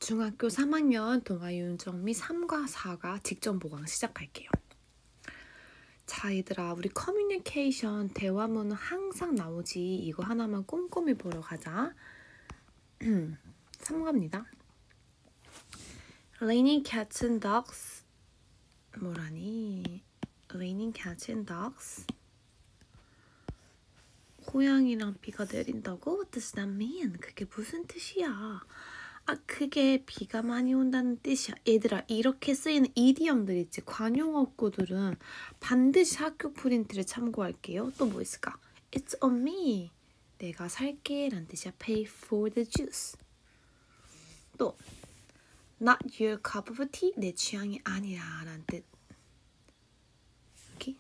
중학교 3학년 동아 윤정미 3과 4가 직전 보강 시작할게요. 자, 얘들아, 우리 커뮤니케이션 대화문은 항상 나오지. 이거 하나만 꼼꼼히 보러 가자. 3과입니다. Raining cats and dogs. 뭐라니? Raining cats and dogs. 고양이랑 비가 내린다고? What does that mean? 그게 무슨 뜻이야? 그게 비가 많이 온다는 뜻이야. 얘들아, 이렇게 쓰이는 이디엄들 있지, 관용어구들은 반드시 학교 프린트를 참고할게요. 또 뭐 있을까? It's on me. 내가 살게 라는 뜻이야. Pay for the juice. 또 Not your cup of tea. 내 취향이 아니라 라는 뜻. 이렇게.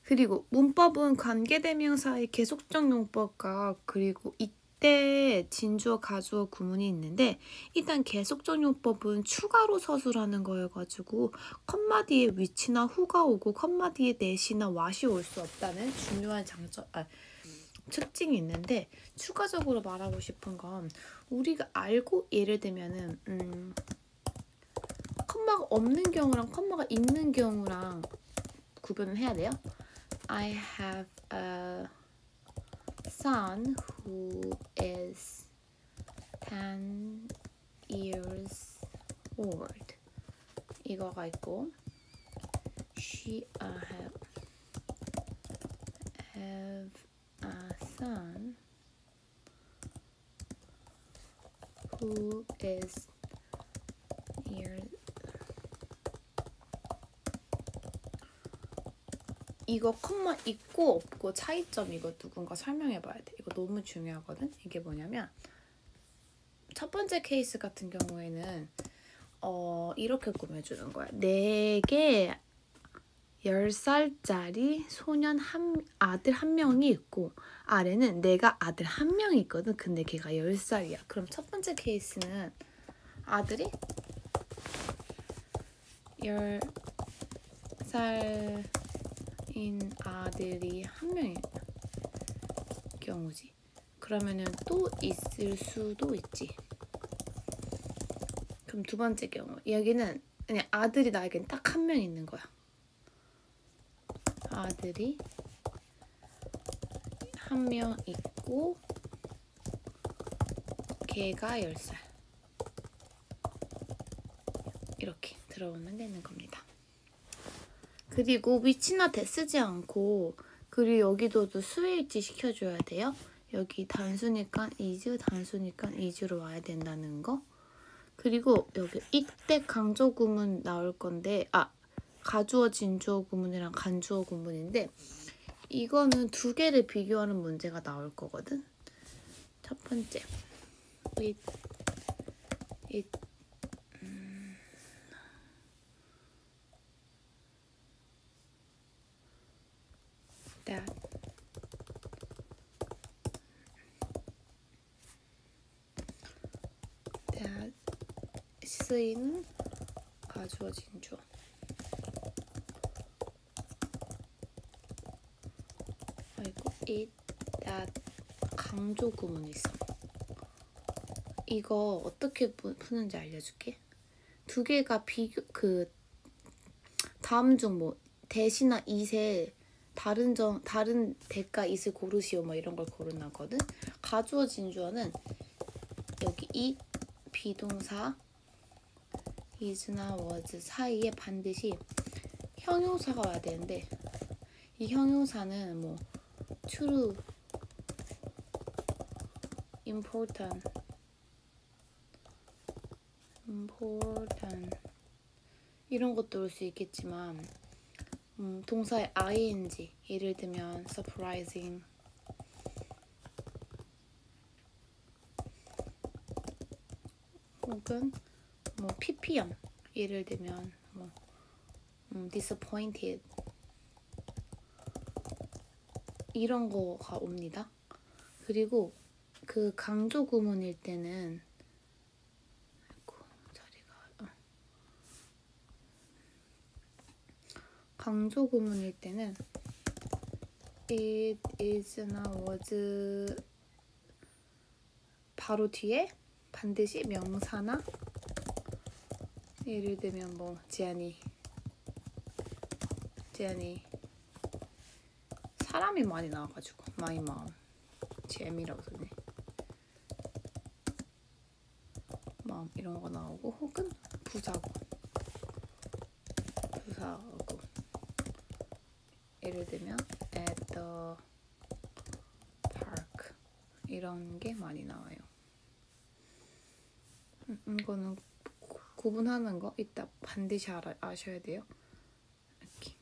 그리고 문법은 관계대명사의 계속적 용법과 그리고 이때 진주어, 가주어 구문이 있는데, 일단 계속적 용법은 추가로 서술하는 거여가지고 컴마 뒤에 위치나 후가 오고 컴마 뒤에 that이나 what이 올 수 없다는 중요한 특징이 있는데, 추가적으로 말하고 싶은 건 우리가 알고, 예를 들면은 컴마가 없는 경우랑 컴마가 있는 경우랑 구분을 해야 돼요. I have a son who is 10 years old. 이거가 있고, I have a son who is years. 이거 컴마 있고 없고 차이점, 이거 누군가 설명해봐야 돼. 이거 너무 중요하거든. 이게 뭐냐면, 첫 번째 케이스 같은 경우에는 이렇게 꾸며주는 거야. 내게 10살짜리 소년 아들 한 명이 있고, 아래는 내가 아들 한 명이 있거든. 근데 걔가 10살이야. 그럼 첫 번째 케이스는 아들이 10살 인 아들이 한 명인 경우지. 그러면은 또 있을 수도 있지. 그럼 두 번째 경우, 여기는 그냥 아들이 나에겐 딱 한 명 있는 거야. 아들이 한 명 있고 걔가 10살. 이렇게 들어오면 되는 겁니다. 그리고 위치나 대 쓰지 않고, 그리고 여기도 수일치 시켜줘야 돼요. 여기 단수니까 is, 단수니까 is로 와야 된다는 거. 그리고 여기 이때 강조 구문 나올 건데, 가주어, 진주어 구문이랑 간주어 구문인데, 이거는 두 개를 비교하는 문제가 나올 거거든. 첫 번째, it that 쓰이는 가주어, 진주어. 그리고 it, that 강조 구문이 있어. 이거 어떻게 푸는지 알려줄게. 두 개가 다음 중 뭐 대시나 it에 다른 대가 it을 고르시오, 뭐 이런 걸 고르나거든. 가주어, 진주어는 여기 it, 비동사 is나 was 사이에 반드시 형용사가 와야 되는데, 이 형용사는 뭐 true, important 이런 것도 올 수 있겠지만, 동사의 ing, 예를 들면 surprising, 혹은 뭐 ppm, 예를 들면 뭐 disappointed, 이런 거가 옵니다. 그리고 그 강조 구문일 때는 강조 구문일 때는 it is나 was 바로 뒤에 반드시 명사나 예를 들면 뭐 지안이 사람이 많이 나와가지고 my mom GM이라고 쓰네. mom 이런 거 나오고 혹은 부사고 예를 들면 at the park 이런 게 많이 나와요. 이거는 구분하는 거 이따 반드시 아셔야 돼요. 이렇게.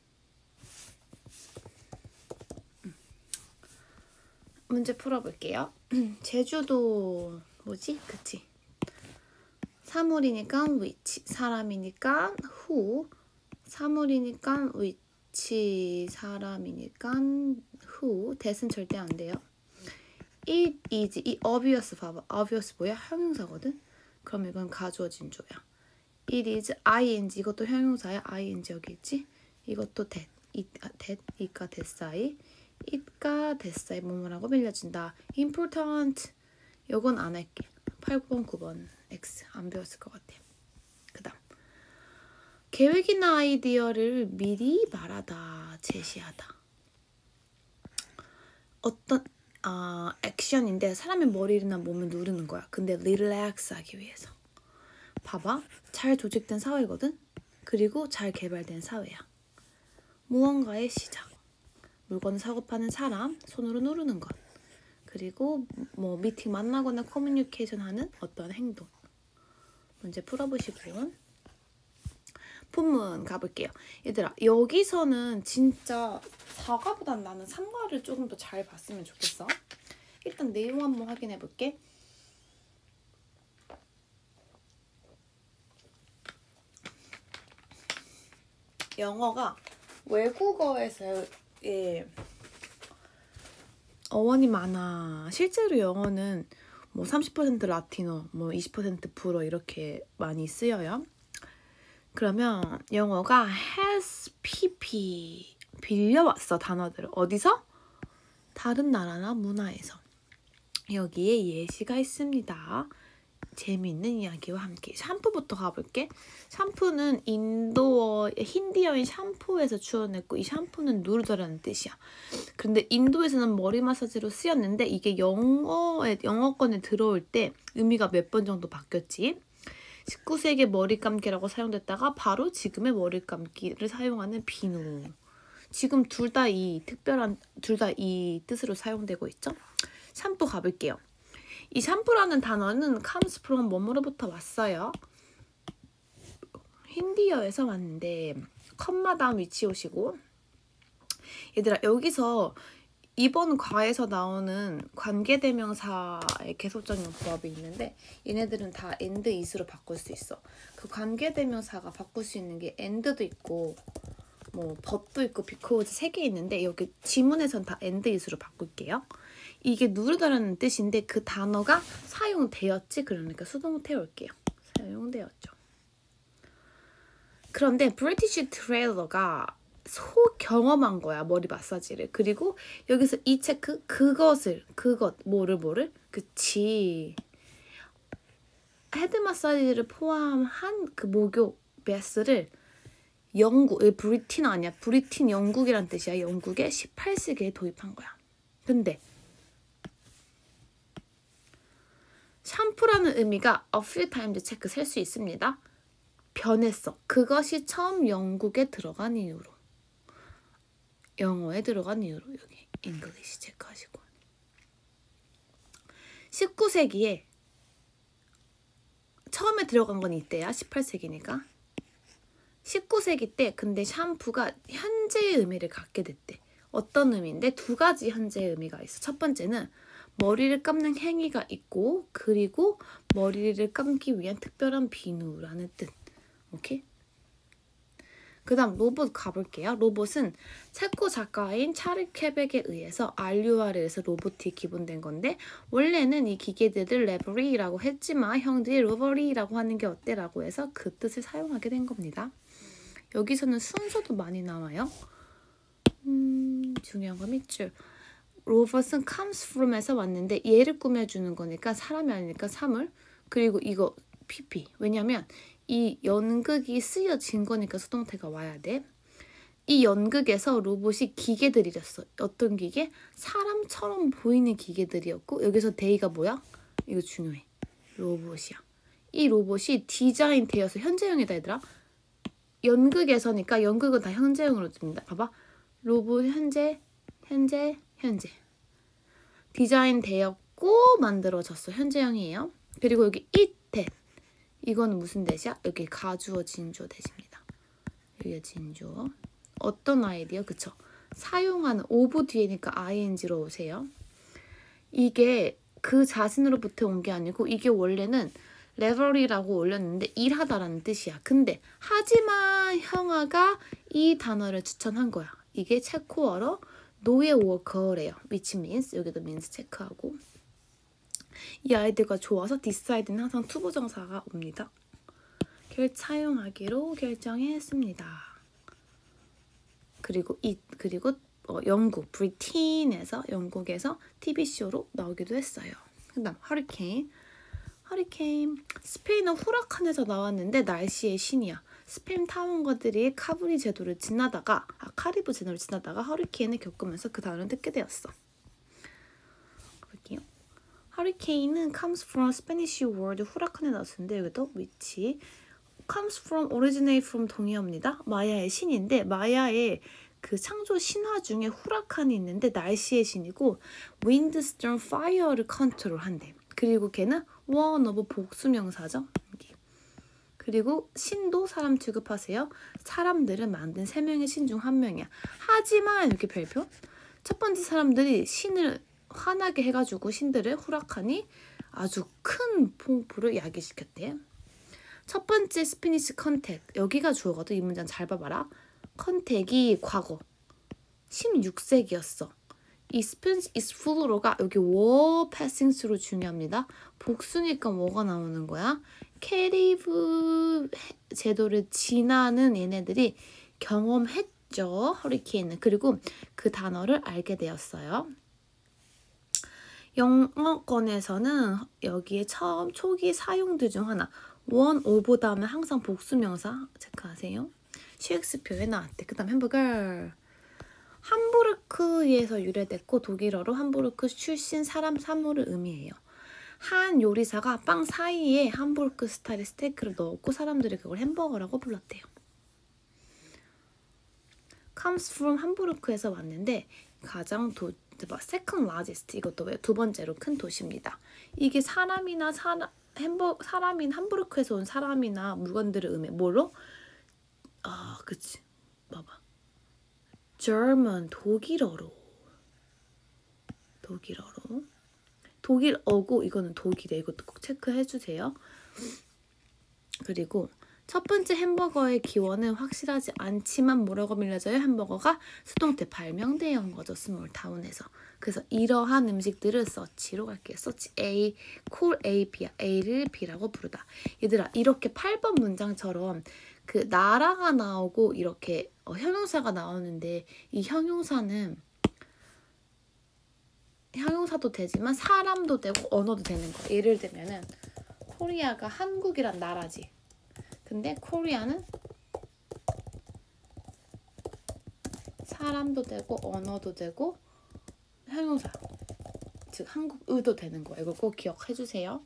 문제 풀어볼게요. 제주도 뭐지? 그치? 사물이니까 which, 사람이니까 who, 사물이니까 which, 사람이니까 who, that은 절대 안 돼요. It is, 이 obvious 봐봐. obvious 뭐야? 형용사거든? 그럼 이건 가주어진 조야. It is ing, 이것도 형용사야. ing 여기 있지? 이것도 that, it가 that 사이, it가 that 사이 뭐뭐라고 빌려진다. important, 요건 안 할게. 8번, 9번 X 안 배웠을 것 같아. 그 다음 계획이나 아이디어를 미리 말하다, 제시하다. 어떤 액션인데 사람의 머리나 몸을 누르는 거야. 근데 릴렉스 하기 위해서. 봐봐. 잘 조직된 사회거든? 그리고 잘 개발된 사회야. 무언가의 시작. 물건을 사고 파는 사람, 손으로 누르는 것. 그리고 뭐 미팅 만나거나 커뮤니케이션 하는 어떤 행동. 문제 풀어보시고 본문 가볼게요. 얘들아 여기서는 진짜 4과보단 나는 3과를 조금 더 잘 봤으면 좋겠어. 일단 내용 한번 확인해 볼게. 영어가 외국어에서의 어원이 많아. 실제로 영어는 뭐 30% 라틴어, 뭐 20% 불어 이렇게 많이 쓰여요. 그러면 영어가 has pp 빌려왔어 단어들을. 어디서? 다른 나라나 문화에서. 여기에 예시가 있습니다. 재미있는 이야기와 함께. 샴푸부터 가볼게. 샴푸는 인도어, 힌디어인 샴푸에서 주워냈고 이 샴푸는 누르다라는 뜻이야. 그런데 인도에서는 머리 마사지로 쓰였는데 이게 영어권에 들어올 때 의미가 몇 번 정도 바뀌었지. 19세기에 머리 감기라고 사용됐다가 바로 지금의 머리 감기를 사용하는 비누. 지금 둘 다 이 뜻으로 사용되고 있죠. 샴푸 가볼게요. 이 샴푸라는 단어는 comes from 뭐뭐로부터 왔어요. 힌디어에서 왔는데 컴마 다음 위치 오시고 얘들아 여기서 이번 과에서 나오는 관계대명사의 계속적용 부합이 있는데 얘네들은 다 and is로 바꿀 수 있어. 그 관계대명사가 바꿀 수 있는 게 and도 있고 뭐 but도 있고 because 3개 있는데 여기 지문에선 다 and is로 바꿀게요. 이게 누르다라는 뜻인데 그 단어가 사용되었지. 그러니까 수동을 태울게요. 사용되었죠. 그런데 브리티시 트레일러가 경험한 거야. 머리 마사지를. 그리고 여기서 이 체크 뭐를 그치. 헤드 마사지를 포함한 그 목욕 베스를 브리틴 아니야. 브리틴 영국이란 뜻이야. 영국에 18세기에 도입한 거야. 근데 샴푸라는 의미가 a few times 체크 셀 수 있습니다. 변했어. 그것이 처음 영국에 들어간 이유로. 영어에 들어간 이유로 여기 English 체크하시고 19세기에 처음에 들어간 건 이때야. 18세기니까 19세기 때 근데 샴푸가 현재의 의미를 갖게 됐대. 어떤 의미인데? 2가지 현재의 의미가 있어. 첫 번째는 머리를 감는 행위가 있고 그리고 머리를 감기 위한 특별한 비누라는 뜻. 오케이? 그 다음 로봇 가볼게요. 로봇은 체코 작가인 차르 퀘벡에 의해서 RUR에서 로봇이 기본된 건데 원래는 이 기계들을 레버리라고 했지만 형들이 로버리라고 하는 게 어때? 라고 해서 그 뜻을 사용하게 된 겁니다. 여기서는 순서도 많이 나와요. 중요한 건 밑줄. 로봇은 comes from에서 왔는데 얘를 꾸며주는 거니까 사람이 아니니까 사물. 그리고 이거 PP. 왜냐면 이 연극이 쓰여진 거니까 수동태가 와야 돼. 이 연극에서 로봇이 기계들이랬어. 어떤 기계? 사람처럼 보이는 기계들이었고 여기서 데이가 뭐야? 이거 중요해. 로봇이야. 이 로봇이 디자인되어서 현재형이다 얘들아. 연극에서니까 연극은 다 현재형으로 줍니다. 봐봐. 로봇 현재 디자인되었고 만들어졌어. 현재형이에요. 그리고 여기 it that 이거는 무슨 대시야? 여기 가주어 진주어 대시입니다. 여기가 진주어. 어떤 아이디어? 그쵸? 사용하는 of 뒤에니까 ing로 오세요. 이게 그 자신으로부터 온 게 아니고 이게 원래는 레버리라고 올렸는데 일하다라는 뜻이야. 근데 하지만 형아가 이 단어를 추천한 거야. 이게 체코어로 노예 워커래요. which means 여기도 means 체크하고 이 아이들과 좋아서 decide는 항상 투부정사가 옵니다. 차용하기로 결정했습니다. 그리고 영국 브리틴에서 영국에서 TV쇼로 나오기도 했어요. 그다음 허리케인 스페인어 후라칸에서 나왔는데 날씨의 신이야. 스페인 탐험가들이 카리브 제도를 지나다가 허리케인을 겪으면서 그 단어를 듣게 되었어. 볼게요. 허리케인은 comes from Spanish word 후라칸에 나왔는데 여기도 which comes from originate from 동의어입니다. 마야의 신인데 마야의 그 창조 신화 중에 후라칸이 있는데 날씨의 신이고 wind, storm, fire를 컨트롤한대. 그리고 걔는 one of 복수명사죠. 그리고 신도 사람 취급하세요. 사람들은 만든 3명의 신 중 1명이야. 하지만 이렇게 별표. 첫 번째 사람들이 신을 화나게 해가지고 신들을 후라칸이 아주 큰 폭포를 야기시켰대. 첫 번째 스피니시 컨택. 여기가 주어거든. 이 문장 잘 봐봐라. 컨택이 과거 16세기였어. 이 스피니시 is full로가 여기 war passing through 중요합니다. 복수니까 뭐가 나오는 거야? 캐리브 제도를 지나는 얘네들이 경험했죠. 허리케인은. 그리고 그 단어를 알게 되었어요. 영어권에서는 여기에 처음 초기 사용들 중 하나 one of 다음에 항상 복수명사 체크하세요. 셰익스피어에 나왔대. 그 다음 햄버거 함부르크에서 유래됐고 독일어로 함부르크 출신 사람 사물을 의미해요. 한 요리사가 빵 사이에 함부르크 스타일의 스테이크를 넣었고 사람들이 그걸 햄버거라고 불렀대요. comes from 함부르크에서 왔는데 가장 second largest 이것도 왜 두 번째로 큰 도시입니다. 이게 사람인 함부르크에서 온 사람이나 물건들을 의미해. 뭐로? 그치. 봐봐. German 독일어로. 독일어고 이거는 독일이에요. 이것도 꼭 체크해 주세요. 그리고 첫 번째 햄버거의 기원은 확실하지 않지만 뭐라고 밀려져요? 햄버거가 수동태 발명되어 거죠. 스몰타운에서. 그래서 이러한 음식들을 서치로 갈게요. 서치 A, call A, B야. A를 B라고 부르다. 얘들아 이렇게 8번 문장처럼 그 나라가 나오고 이렇게 형용사가 나오는데 이 형용사는 형용사도 되지만 사람도 되고 언어도 되는 거야. 예를 들면은 코리아가 한국이란 나라지. 근데 코리아는 사람도 되고 언어도 되고 형용사 즉 한국의도 되는 거야. 이거 꼭 기억해 주세요.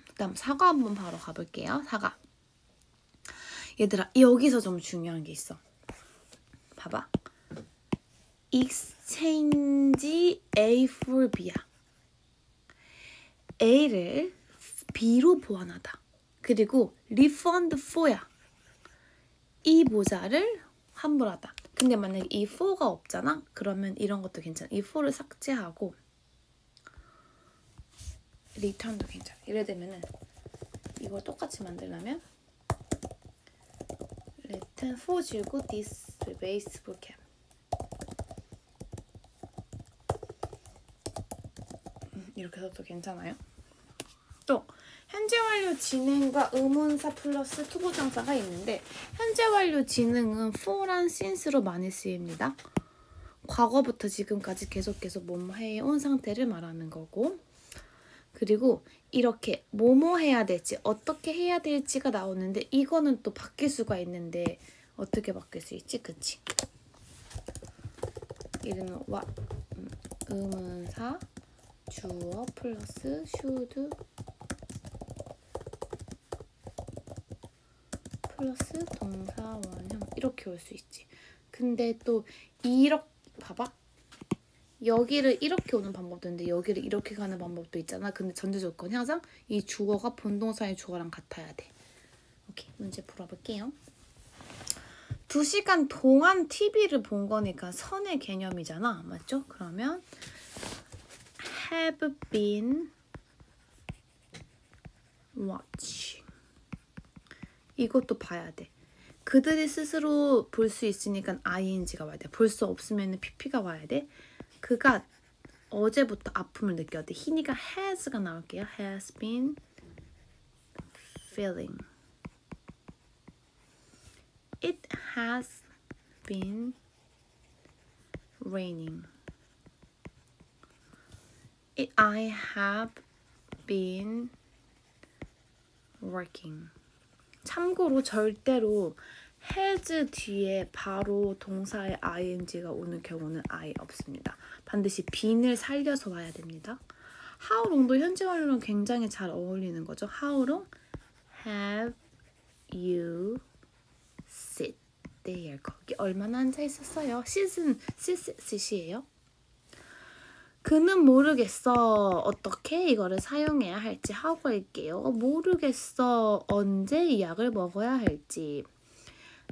그다음 사과 한번 바로 가볼게요. 사과. 얘들아 여기서 좀 중요한 게 있어. 봐봐. exchange A for B야. A를 B로 보완하다. 그리고 refund for야. 이 모자를 환불하다. 근데 만약에 이 for가 없잖아? 그러면 이런 것도 괜찮아. 이 for를 삭제하고 return도 괜찮아. 예를 들면은 이걸 똑같이 만들려면 return for 줄고 this wasteful cap. 이렇게 써도 괜찮아요. 또 현재 완료 진행과 의문사 플러스 투부정사가 있는데 현재 완료 진행은 for란 since로 많이 쓰입니다. 과거부터 지금까지 계속해서 뭐뭐 해온 상태를 말하는 거고 그리고 이렇게 뭐뭐 해야 될지 어떻게 해야 될지가 나오는데 이거는 또 바뀔 수가 있는데 어떻게 바뀔 수 있지? 그치? 이름은 의문사 주어 플러스 should 플러스 동사 원형 이렇게 올 수 있지. 근데 또 이렇게 봐봐. 여기를 이렇게 오는 방법도 있는데 여기를 이렇게 가는 방법도 있잖아. 근데 전제 조건이 항상 이 주어가 본동사의 주어랑 같아야 돼. 오케이, 문제 풀어볼게요. 2시간 동안 TV를 본 거니까 선의 개념이잖아. 맞죠? 그러면 have been watching. 이것도 봐야 돼. 그들이 스스로 볼 수 있으니까 ing가 와야 돼. 볼 수 없으면 pp가 와야 돼. 그가 어제부터 아픔을 느꼈대. 희니가 has가 나올게요. has been feeling. It has been raining. I have been working. 참고로 절대로 has 뒤에 바로 동사의 ing가 오는 경우는 아예 없습니다. 반드시 bene을 살려서 와야 됩니다. How long도 현재 완료랑 굉장히 잘 어울리는 거죠. How long have you sit there? 거기 얼마나 앉아 있었어요? sit이에요. 그는 모르겠어. 어떻게 이거를 사용해야 할지 하고 할게요. 모르겠어. 언제 이 약을 먹어야 할지.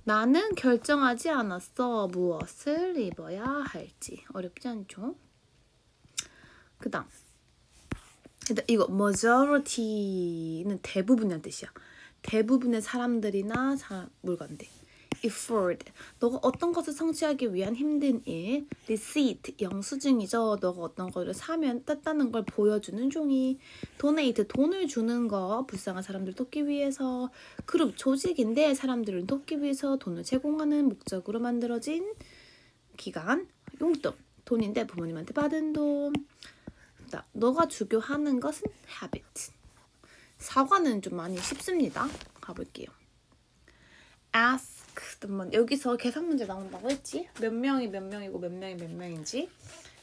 나는 결정하지 않았어. 무엇을 입어야 할지. 어렵지 않죠? 그 다음. 이거 majority는 대부분이란 뜻이야. 대부분의 사람들이나 물건들. effort, 너가 어떤 것을 성취하기 위한 힘든 일. receipt, 영수증이죠. 너가 어떤 거를 사면 땄다는 걸 보여주는 종이. donate, 돈을 주는 거. 불쌍한 사람들 돕기 위해서. 그룹, 조직인데 사람들을 돕기 위해서 돈을 제공하는 목적으로 만들어진 기관. 용돈, 돈인데 부모님한테 받은 돈. 너가 주교하는 것은 habit. 사과는 좀 많이 쉽습니다. 가볼게요. ask, 여기서 계산 문제 나온다고 했지? 몇 명이 몇 명이고 몇 명이 몇 명인지.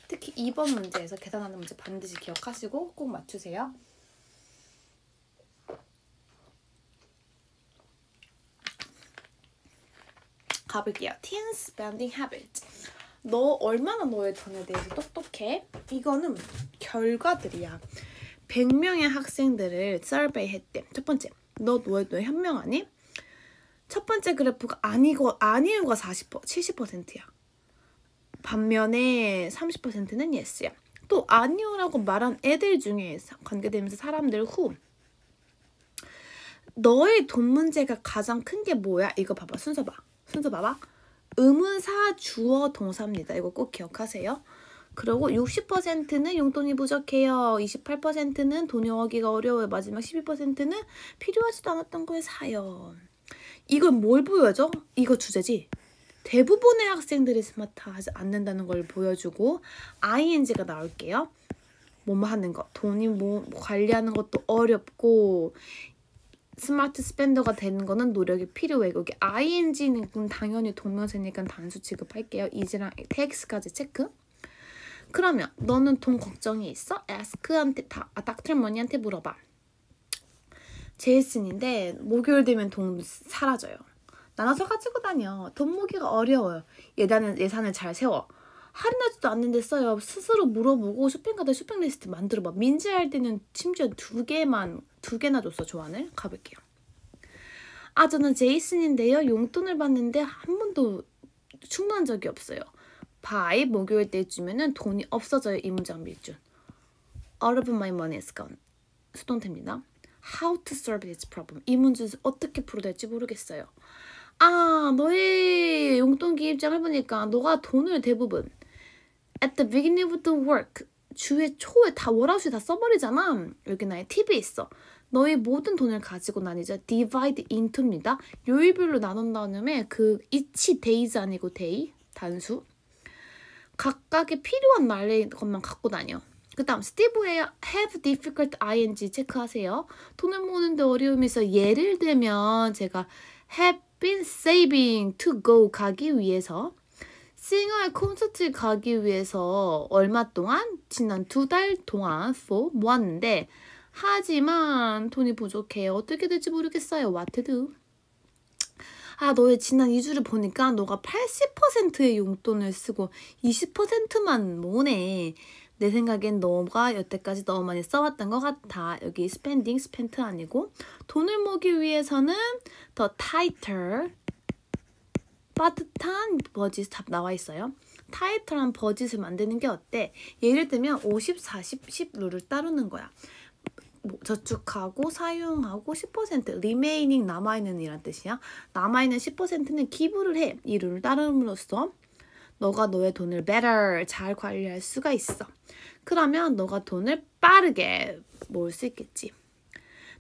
특히 2번 문제에서 계산하는 문제 반드시 기억하시고 꼭 맞추세요. 가볼게요. teen spending habit. 너 얼마나 너의 돈에 대해서 똑똑해? 이거는 결과들이야. 100명의 학생들을 서베이 했대. 첫 번째, 너 현명하니? 첫 번째 그래프가 아니고가 70%야. 반면에 30%는 yes야. 또 아니오라고 말한 애들 중에 관계되면서 사람들 후. 너의 돈 문제가 가장 큰 게 뭐야? 이거 봐봐. 순서 봐봐. 의문사 주어 동사입니다. 이거 꼭 기억하세요. 그리고 60%는 용돈이 부족해요. 28%는 돈이 얻기가 어려워요. 마지막 12%는 필요하지도 않았던 거에 사요. 이건 뭘 보여줘? 이거 주제지. 대부분의 학생들이 스마트하지 않는다는 걸 보여주고 ing가 나올게요. 뭐뭐 하는 거. 돈이 뭐 관리하는 것도 어렵고 스마트 스펜더가 되는 거는 노력이 필요해. 여기 ing는 당연히 동명사니까 단수 취급할게요. is랑 takes까지 체크. 그러면 너는 돈 걱정이 있어? ask한테 닥터머니한테 물어봐. 제이슨인데 목요일 되면 돈 사라져요. 나눠서 가지고 다녀. 돈 모기가 어려워요. 예산을 잘 세워. 할인하지도 않는데 써요. 스스로 물어보고 쇼핑카드 쇼핑 리스트 만들어봐. 민지 할 때는 심지어 2개나 줬어. 조언을. 가볼게요. 저는 제이슨인데요. 용돈을 받는데 한 번도 충분한 적이 없어요. by 목요일 때쯤에는 돈이 없어져요. 이 문장 밀줄. All of my money is gone. 수동태입니다. How to solve this problem. 이 문제를 어떻게 풀어야 될지 모르겠어요. 너의 용돈 기입장을 보니까 너가 돈을 대부분 at the beginning of the work 주의 초에 다 월화수에 다 써버리잖아. 여기 나의 팁이 있어. 너의 모든 돈을 가지고 나뉘자. divide into입니다. 요일별로 나눈 다음에 그 each days 아니고 day 단수. 각각의 필요한 날의 것만 갖고 다녀. 그 다음 스티브의 have difficult ing 체크하세요. 돈을 모으는데 어려움이 있어. 예를 들면 제가 have been saving to go 가기 위해서 싱어의 콘서트에 가기 위해서 얼마 동안? 지난 2달 동안 for 모았는데 하지만 돈이 부족해. 어떻게 될지 모르겠어요. What to do? 너의 지난 2주를 보니까 너가 80%의 용돈을 쓰고 20%만 모으네. 내 생각엔 너가 여태까지 너무 많이 써왔던 것 같아. 여기 spending, spent 아니고 돈을 모으기 위해서는 the tighter 빠듯한 버짓 답 나와 있어요. 타이틀한 버짓을 만드는 게 어때? 예를 들면 50, 40, 10 룰을 따르는 거야. 저축하고 사용하고 10% remaining 남아있는 이란 뜻이야. 남아있는 10%는 기부를 해. 이 룰을 따름으로써 너가 너의 돈을 better 잘 관리할 수가 있어. 그러면 너가 돈을 빠르게 모을 수 있겠지.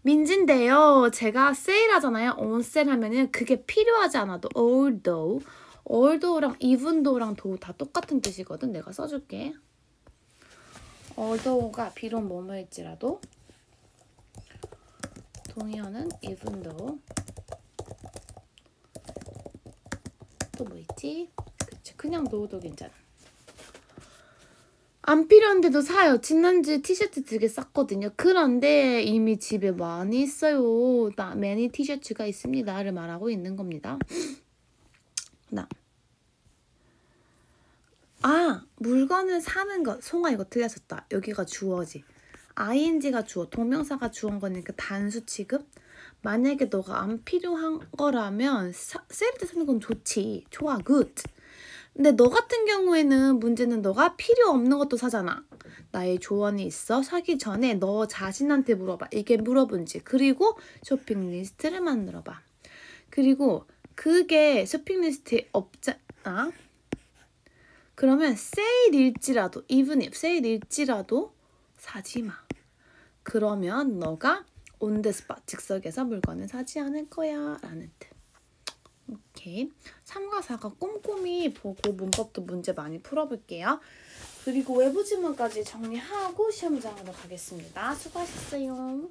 민지인데요. 제가 세일하잖아요. on sale 하면은 그게 필요하지 않아도 although랑 eventhough though 다 똑같은 뜻이거든. 내가 써줄게. although가 비록 뭐뭐일지라도 동의어는 eventhough 또 뭐 있지? 그치, 그냥 though도 괜찮아. 안 필요한데도 사요. 지난주에 티셔츠 2개 샀거든요. 그런데 이미 집에 많이 있어요. 많이 티셔츠가 있습니다를 말하고 있는 겁니다. 물건을 사는 것. 송아 이거 틀렸었다. 여기가 주어지. ing가 주어, 동명사가 주어인 거니까 단수 취급. 만약에 너가 안 필요한 거라면 세일 때 사는 건 좋지. 좋아, good. 근데 너 같은 경우에는 문제는 너가 필요 없는 것도 사잖아. 나의 조언이 있어. 사기 전에 너 자신한테 물어봐. 이게 물어본지. 그리고 쇼핑 리스트를 만들어봐. 그리고 그게 쇼핑 리스트에 없잖아. 그러면 세일일지라도 even if 세일일지라도 사지 마. 그러면 너가 on the spot 즉석에서 물건을 사지 않을 거야 라는 뜻. 오케이. 3과 4가 꼼꼼히 보고 문법도 문제 많이 풀어볼게요. 그리고 외부 지문까지 정리하고 시험장으로 가겠습니다. 수고하셨어요.